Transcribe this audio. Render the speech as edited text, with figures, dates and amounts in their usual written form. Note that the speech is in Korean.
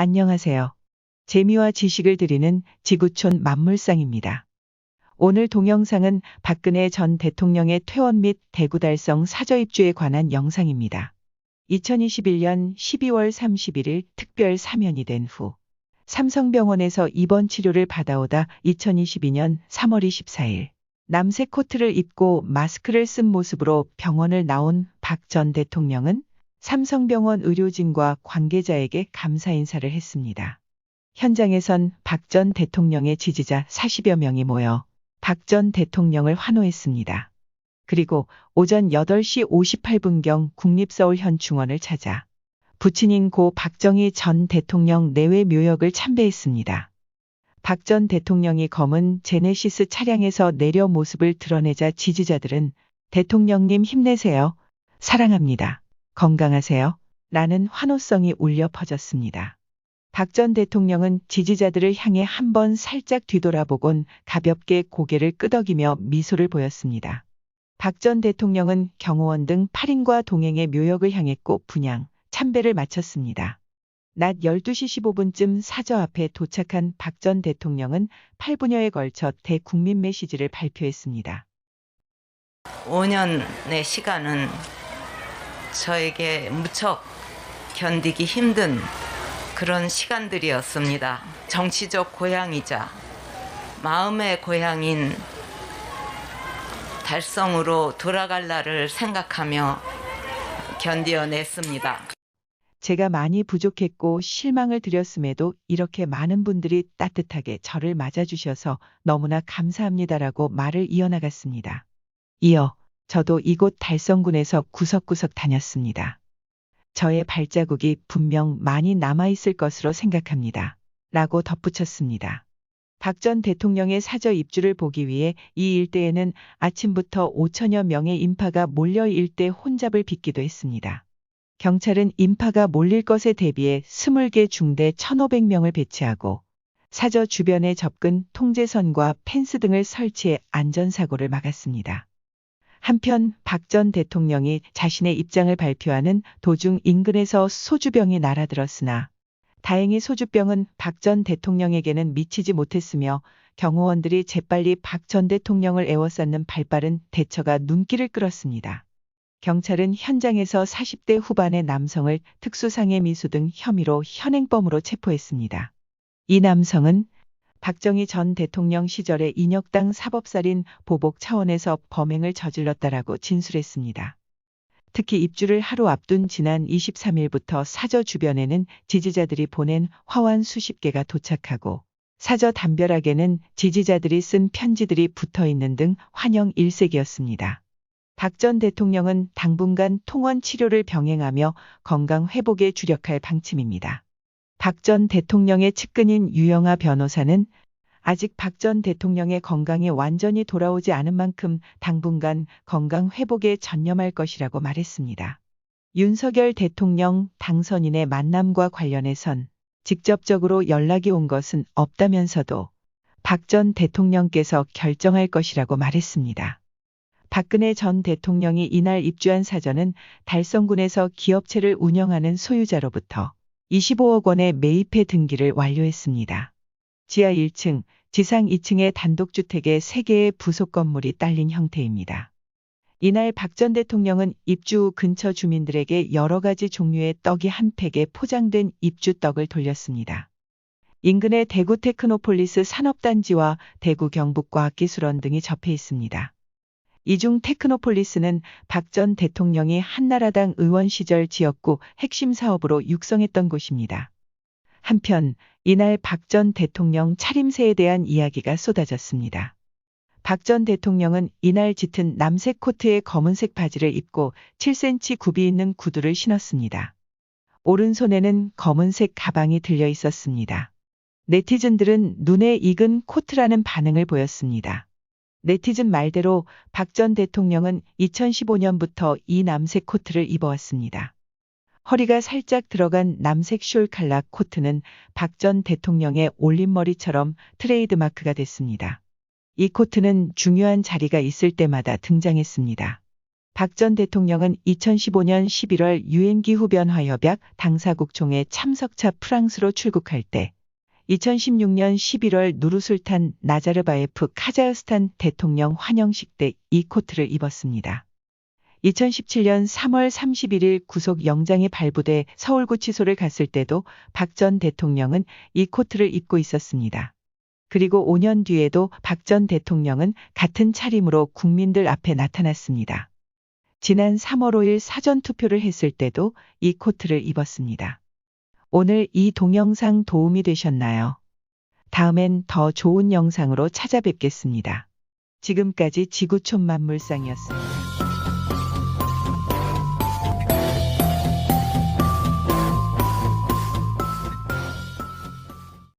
안녕하세요. 재미와 지식을 드리는 지구촌 만물상입니다. 오늘 동영상은 박근혜 전 대통령의 퇴원 및 대구 달성 사저 입주에 관한 영상입니다. 2021년 12월 31일 특별 사면이 된 후 삼성병원에서 입원 치료를 받아오다 2022년 3월 24일 남색 코트를 입고 마스크를 쓴 모습으로 병원을 나온 박 전 대통령은 삼성병원 의료진과 관계자에게 감사 인사를 했습니다. 현장에선 박 전 대통령의 지지자 40여 명이 모여 박 전 대통령을 환호했습니다. 그리고 오전 8시 58분경 국립서울현 중원을 찾아 부친인 고 박정희 전 대통령 내외 묘역을 참배했습니다. 박 전 대통령이 검은 제네시스 차량에서 내려 모습을 드러내자 지지자들은 대통령님 힘내세요. 사랑합니다. 건강하세요. 라는 환호성이 울려 퍼졌습니다. 박 전 대통령은 지지자들을 향해 한번 살짝 뒤돌아보곤 가볍게 고개를 끄덕이며 미소를 보였습니다. 박 전 대통령은 경호원 등 8인과 동행의 묘역을 향했고 분향, 참배를 마쳤습니다. 낮 12시 15분쯤 사저 앞에 도착한 박 전 대통령은 8분여에 걸쳐 대국민 메시지를 발표했습니다. 5년의 시간은 저에게 무척 견디기 힘든 그런 시간들이었습니다. 정치적 고향이자 마음의 고향인 달성으로 돌아갈 날을 생각하며 견뎌냈습니다. 제가 많이 부족했고 실망을 드렸음에도 이렇게 많은 분들이 따뜻하게 저를 맞아주셔서 너무나 감사합니다라고 말을 이어나갔습니다. 이어 저도 이곳 달성군에서 구석구석 다녔습니다. 저의 발자국이 분명 많이 남아있을 것으로 생각합니다. 라고 덧붙였습니다. 박 전 대통령의 사저 입주를 보기 위해 이 일대에는 아침부터 5천여 명의 인파가 몰려 일대 혼잡을 빚기도 했습니다. 경찰은 인파가 몰릴 것에 대비해 20개 중대 1,500명을 배치하고 사저 주변에 접근 통제선과 펜스 등을 설치해 안전사고를 막았습니다. 한편 박 전 대통령이 자신의 입장을 발표하는 도중 인근에서 소주병이 날아들었으나 다행히 소주병은 박 전 대통령에게는 미치지 못했으며 경호원들이 재빨리 박 전 대통령을 에워쌌는 발빠른 대처가 눈길을 끌었습니다. 경찰은 현장에서 40대 후반의 남성을 특수상해 미수 등 혐의로 현행범으로 체포했습니다. 이 남성은 박정희 전 대통령 시절에 인혁당 사법살인 보복 차원에서 범행을 저질렀다라고 진술했습니다. 특히 입주를 하루 앞둔 지난 23일부터 사저 주변에는 지지자들이 보낸 화환 수십 개가 도착하고 사저 담벼락에는 지지자들이 쓴 편지들이 붙어있는 등 환영 일색이었습니다. 박 전 대통령은 당분간 통원 치료를 병행하며 건강 회복에 주력할 방침입니다. 박 전 대통령의 측근인 유영하 변호사는 아직 박 전 대통령의 건강이 완전히 돌아오지 않은 만큼 당분간 건강 회복에 전념할 것이라고 말했습니다. 윤석열 대통령 당선인의 만남과 관련해선 직접적으로 연락이 온 것은 없다면서도 박 전 대통령께서 결정할 것이라고 말했습니다. 박근혜 전 대통령이 이날 입주한 사저는 달성군에서 기업체를 운영하는 소유자로부터 25억 원의 매입회 등기를 완료했습니다. 지하 1층, 지상 2층의 단독주택에 3개의 부속 건물이 딸린 형태입니다. 이날 박 전 대통령은 입주 후 근처 주민들에게 여러 가지 종류의 떡이 한 팩에 포장된 입주 떡을 돌렸습니다. 인근의 대구 테크노폴리스 산업단지와 대구 경북과학기술원 등이 접해 있습니다. 이 중 테크노폴리스는 박 전 대통령이 한나라당 의원 시절 지역구 핵심 사업으로 육성했던 곳입니다. 한편 이날 박 전 대통령 차림새에 대한 이야기가 쏟아졌습니다. 박 전 대통령은 이날 짙은 남색 코트에 검은색 바지를 입고 7cm 굽이 있는 구두를 신었습니다. 오른손에는 검은색 가방이 들려 있었습니다. 네티즌들은 눈에 익은 코트라는 반응을 보였습니다. 네티즌 말대로 박 전 대통령은 2015년부터 이 남색 코트를 입어왔습니다. 허리가 살짝 들어간 남색 숄 칼라 코트는 박 전 대통령의 올림머리처럼 트레이드마크가 됐습니다. 이 코트는 중요한 자리가 있을 때마다 등장했습니다. 박 전 대통령은 2015년 11월 유엔기후변화협약 당사국 총회 참석차 프랑스로 출국할 때 2016년 11월 누르술탄 나자르바예프 카자흐스탄 대통령 환영식 때 이 코트를 입었습니다. 2017년 3월 31일 구속영장이 발부돼 서울구치소를 갔을 때도 박 전 대통령은 이 코트를 입고 있었습니다. 그리고 5년 뒤에도 박 전 대통령은 같은 차림으로 국민들 앞에 나타났습니다. 지난 3월 5일 사전투표를 했을 때도 이 코트를 입었습니다. 오늘 이 동영상 도움이 되셨나요? 다음엔 더 좋은 영상으로 찾아뵙겠습니다. 지금까지 지구촌 만물상이었습니다.